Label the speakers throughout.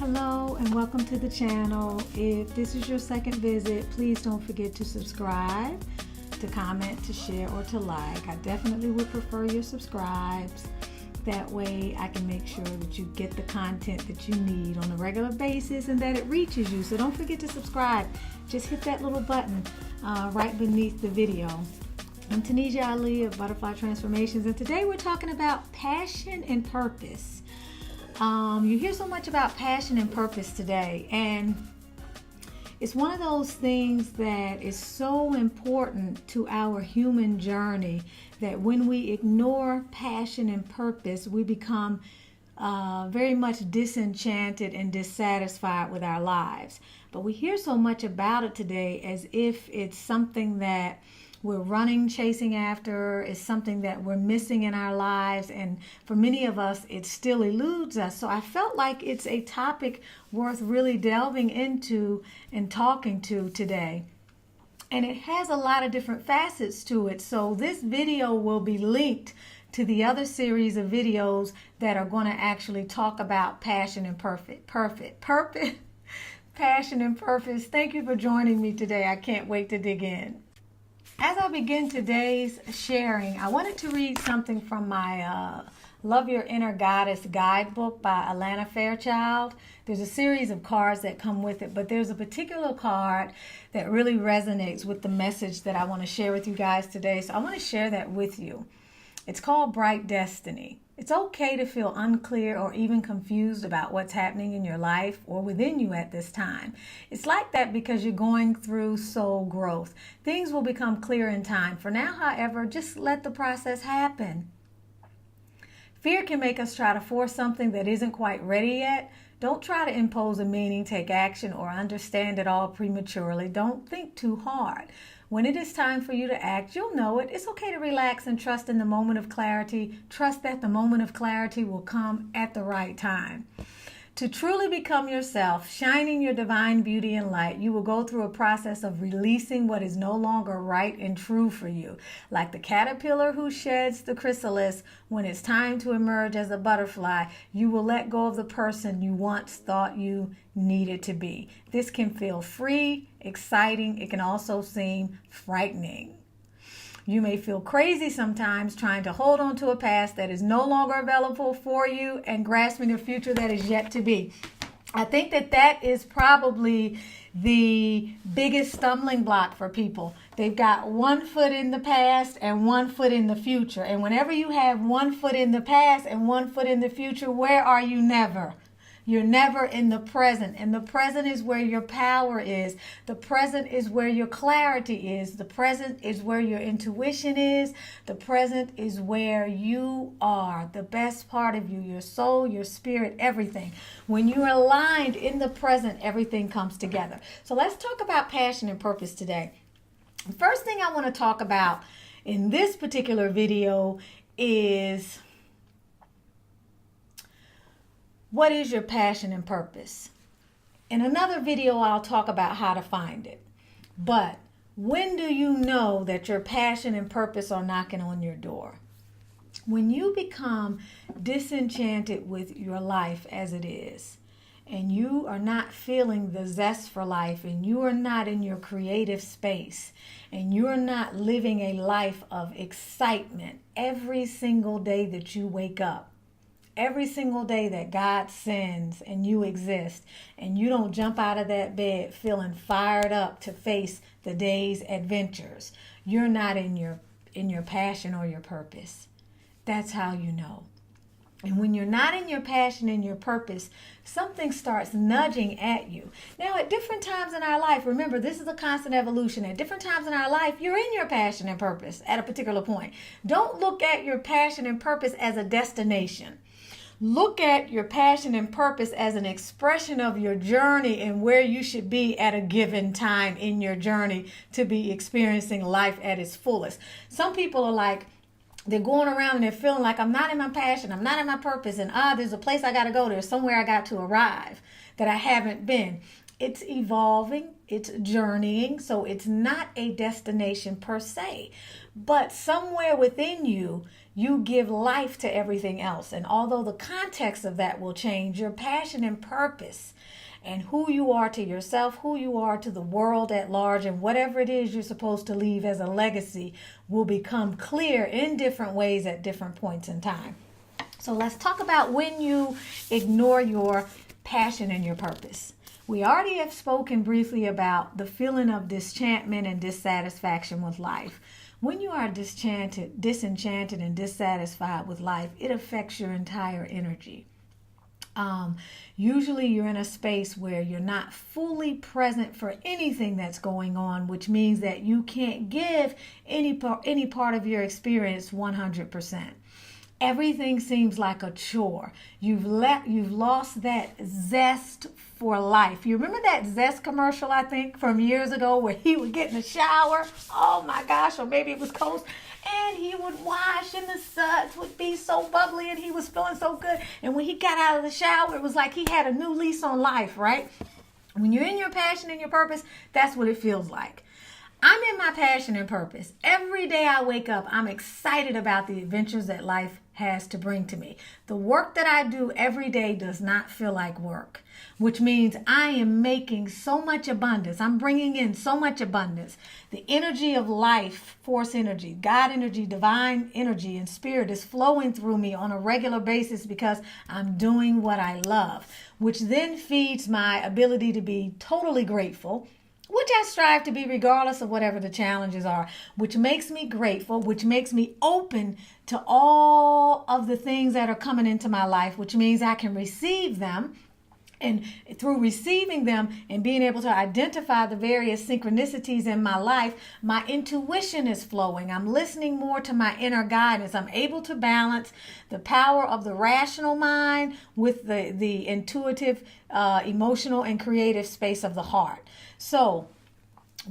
Speaker 1: Hello and welcome to the channel. If this is your second visit, please don't forget to subscribe, to comment, to share, or to like. I definitely would prefer your subscribes. That way I can make sure that you get the content that you need on a regular basis and that it reaches you. So don't forget to subscribe. Just hit that little button right beneath the video. I'm Tunisia Ali of Butterfly Transformations, and today we're talking about passion and purpose. You hear so much about passion and purpose today, and it's one of those things that is so important to our human journey that when we ignore passion and purpose, we become very much disenchanted and dissatisfied with our lives. But we hear so much about it today as if it's something that we're running, chasing after, is something that we're missing in our lives. And for many of us, it still eludes us. So I felt like it's a topic worth really delving into and talking to today. And it has a lot of different facets to it. So this video will be linked to the other series of videos that are going to actually talk about passion and purpose. Passion and purpose. Thank you for joining me today. I can't wait to dig in. As I begin today's sharing, I wanted to read something from my Love Your Inner Goddess guidebook by Alana Fairchild. There's a series of cards that come with it, but there's a particular card that really resonates with the message that I want to share with you guys today. So I want to share that with you. It's called Bright Destiny. It's okay to feel unclear or even confused about what's happening in your life or within you at this time. It's like that because you're going through soul growth. Things will become clear in time. For now, however, just let the process happen. Fear can make us try to force something that isn't quite ready yet. Don't try to impose a meaning, take action, or understand it all prematurely. Don't think too hard. When it is time for you to act, you'll know it. It's okay to relax and trust in the moment of clarity. Trust that the moment of clarity will come at the right time. To truly become yourself, shining your divine beauty and light, you will go through a process of releasing what is no longer right and true for you. Like the caterpillar who sheds the chrysalis, when it's time to emerge as a butterfly, you will let go of the person you once thought you needed to be. This can feel free, exciting. It can also seem frightening. You may feel crazy sometimes trying to hold on to a past that is no longer available for you and grasping a future that is yet to be. I think that is probably the biggest stumbling block for people. They've got one foot in the past and one foot in the future. And whenever you have one foot in the past and one foot in the future, where are you? Never. You're never in the present, and the present is where your power is. The present is where your clarity is. The present is where your intuition is. The present is where you are, the best part of you, your soul, your spirit, everything. When you're aligned in the present, everything comes together. So let's talk about passion and purpose today. The first thing I want to talk about in this particular video is, what is your passion and purpose? In another video, I'll talk about how to find it. But when do you know that your passion and purpose are knocking on your door? When you become disenchanted with your life as it is, and you are not feeling the zest for life, and you are not in your creative space, and you're not living a life of excitement every single day that you wake up, every single day that God sends and you exist, and you don't jump out of that bed feeling fired up to face the day's adventures, you're not in your passion or your purpose. That's how you know. And when you're not in your passion and your purpose, something starts nudging at you. Now, at different times in our life, remember, this is a constant evolution. At different times in our life, you're in your passion and purpose at a particular point. Don't look at your passion and purpose as a destination. Look at your passion and purpose as an expression of your journey and where you should be at a given time in your journey to be experiencing life at its fullest. Some people are like, they're going around and they're feeling like, I'm not in my passion, I'm not in my purpose, and there's a place I got to go, there's somewhere I got to arrive that I haven't been. It's evolving, it's journeying, so it's not a destination per se. But somewhere within you, you give life to everything else. And although the context of that will change, your passion and purpose and who you are to yourself, who you are to the world at large, and whatever it is you're supposed to leave as a legacy will become clear in different ways at different points in time. So let's talk about when you ignore your passion and your purpose. We already have spoken briefly about the feeling of disenchantment and dissatisfaction with life. When you are disenchanted and dissatisfied with life, it affects your entire energy. Usually you're in a space where you're not fully present for anything that's going on, which means that you can't give any part of your experience 100%. Everything seems like a chore. You've lost that zest for life. You remember that Zest commercial, I think, from years ago where he would get in the shower? Oh my gosh, or maybe it was Coast. And he would wash and the suds would be so bubbly and he was feeling so good. And when he got out of the shower, it was like he had a new lease on life, right? When you're in your passion and your purpose, that's what it feels like. I'm in my passion and purpose. Every day I wake up, I'm excited about the adventures that life has to bring to me. The work that I do every day does not feel like work, which means I am making so much abundance. I'm bringing in so much abundance. The energy of life, force energy, God energy, divine energy, and spirit is flowing through me on a regular basis because I'm doing what I love, which then feeds my ability to be totally grateful, which I strive to be regardless of whatever the challenges are, which makes me grateful, which makes me open to all of the things that are coming into my life, which means I can receive them. And through receiving them and being able to identify the various synchronicities in my life, my intuition is flowing. I'm listening more to my inner guidance. I'm able to balance the power of the rational mind with the intuitive, emotional, and creative space of the heart. So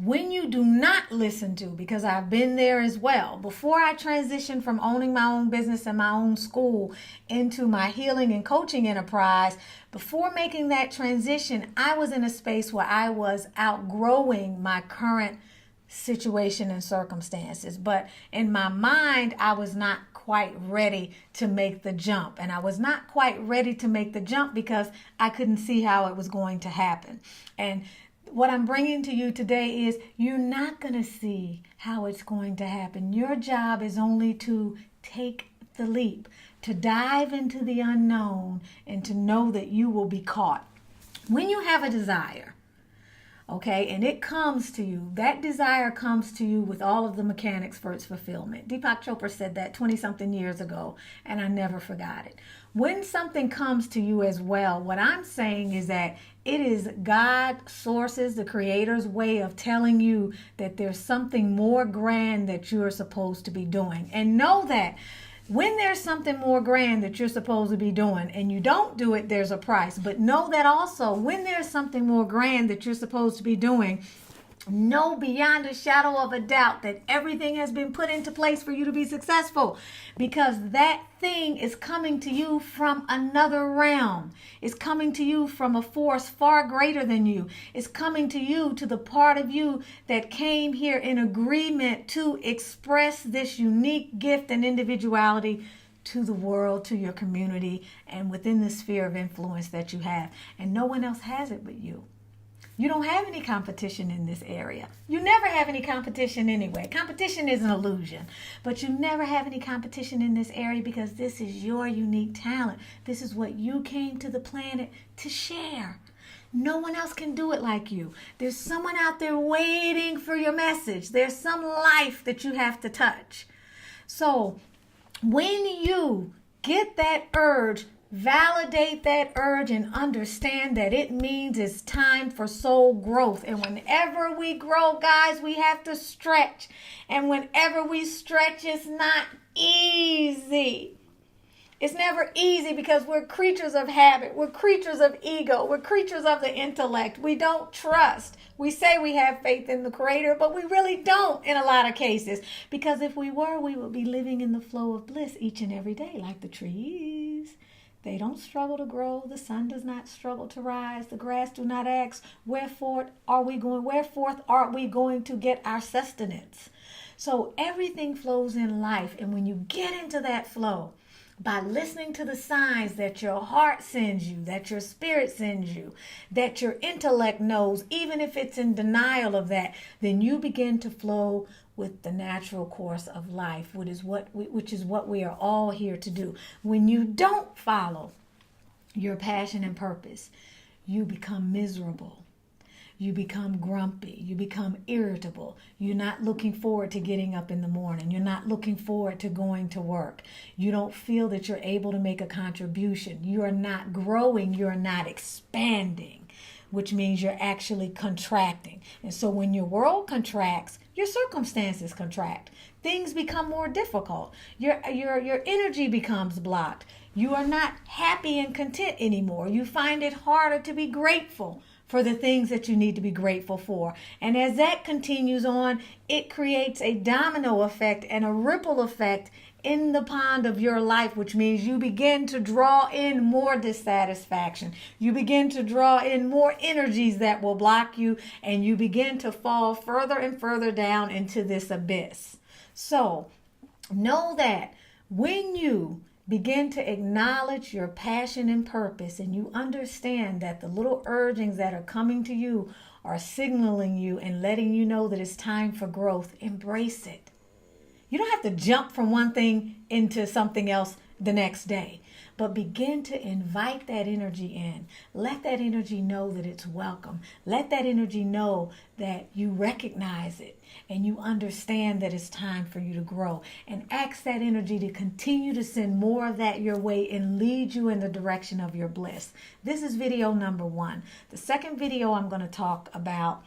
Speaker 1: when you do not listen to, because I've been there as well, before I transitioned from owning my own business and my own school into my healing and coaching enterprise, before making that transition, I was in a space where I was outgrowing my current situation and circumstances. But in my mind, I was not quite ready to make the jump. And I was not quite ready to make the jump because I couldn't see how it was going to happen. And what I'm bringing to you today is you're not going to see how it's going to happen. Your job is only to take the leap, to dive into the unknown, and to know that you will be caught. When you have a desire, okay, and it comes to you, that desire comes to you with all of the mechanics for its fulfillment. Deepak Chopra said that 20-something years ago, and I never forgot it. When something comes to you as well, what I'm saying is that it is God, sources, the creator's way of telling you that there's something more grand that you're supposed to be doing. And know that when there's something more grand that you're supposed to be doing and you don't do it, there's a price. But know that also when there's something more grand that you're supposed to be doing, know beyond a shadow of a doubt that everything has been put into place for you to be successful, because that thing is coming to you from another realm. It's coming to you from a force far greater than you. It's coming to you, to the part of you that came here in agreement to express this unique gift and individuality to the world, to your community, and within the sphere of influence that you have. And no one else has it but you. You don't have any competition in this area. You never have any competition anyway. Competition is an illusion, but you never have any competition in this area because this is your unique talent. This is what you came to the planet to share. No one else can do it like you. There's someone out there waiting for your message. There's some life that you have to touch. So when you get that urge, validate that urge and understand that it means it's time for soul growth. And whenever we grow, guys, we have to stretch. And whenever we stretch, it's not easy. It's never easy because we're creatures of habit. We're creatures of ego. We're creatures of the intellect. We don't trust. We say we have faith in the Creator, but we really don't in a lot of cases. Because if we were, we would be living in the flow of bliss each and every day like the trees. They don't struggle to grow. The sun does not struggle to rise. The grass do not ask, wherefore are we going to get our sustenance? So everything flows in life. And when you get into that flow, by listening to the signs that your heart sends you, that your spirit sends you, that your intellect knows, even if it's in denial of that, then you begin to flow with the natural course of life, which is what we are all here to do. When you don't follow your passion and purpose, you become miserable. You become grumpy. You become irritable. You're not looking forward to getting up in the morning. You're not looking forward to going to work. You don't feel that you're able to make a contribution. You are not growing. You're not expanding, which means you're actually contracting. And so when your world contracts, your circumstances contract. Things become more difficult. Your energy becomes blocked. You are not happy and content anymore. You find it harder to be grateful for the things that you need to be grateful for. And as that continues on, it creates a domino effect and a ripple effect in the pond of your life, which means you begin to draw in more dissatisfaction. You begin to draw in more energies that will block you, and you begin to fall further and further down into this abyss. So know that when you begin to acknowledge your passion and purpose, and you understand that the little urgings that are coming to you are signaling you and letting you know that it's time for growth, embrace it. You don't have to jump from one thing into something else the next day, but begin to invite that energy in. Let that energy know that it's welcome. Let that energy know that you recognize it and you understand that it's time for you to grow. And ask that energy to continue to send more of that your way and lead you in the direction of your bliss. This is video number 1. The second video I'm going to talk about,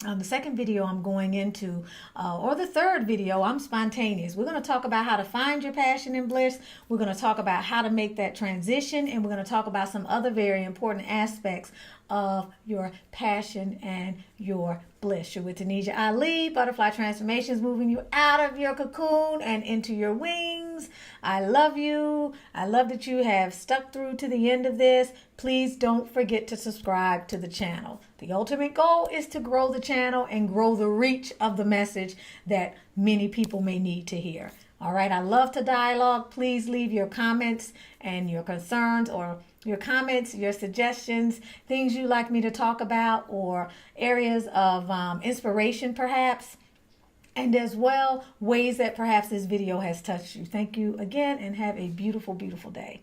Speaker 1: the second video I'm going into, or the third video, I'm spontaneous. We're going to talk about how to find your passion and bliss. We're going to talk about how to make that transition. And we're going to talk about some other very important aspects of your passion and your bliss. You're with Tunisia Ali, Butterfly Transformations, moving you out of your cocoon and into your wings. I love you. I love that you have stuck through to the end of this. Please don't forget to subscribe to the channel. The ultimate goal is to grow the channel and grow the reach of the message that many people may need to hear. All right, I love to dialogue. Please leave your comments and your concerns, or your comments, your suggestions, things you'd like me to talk about, or areas of inspiration perhaps, and as well ways that perhaps this video has touched you. Thank you again, and have a beautiful, beautiful day.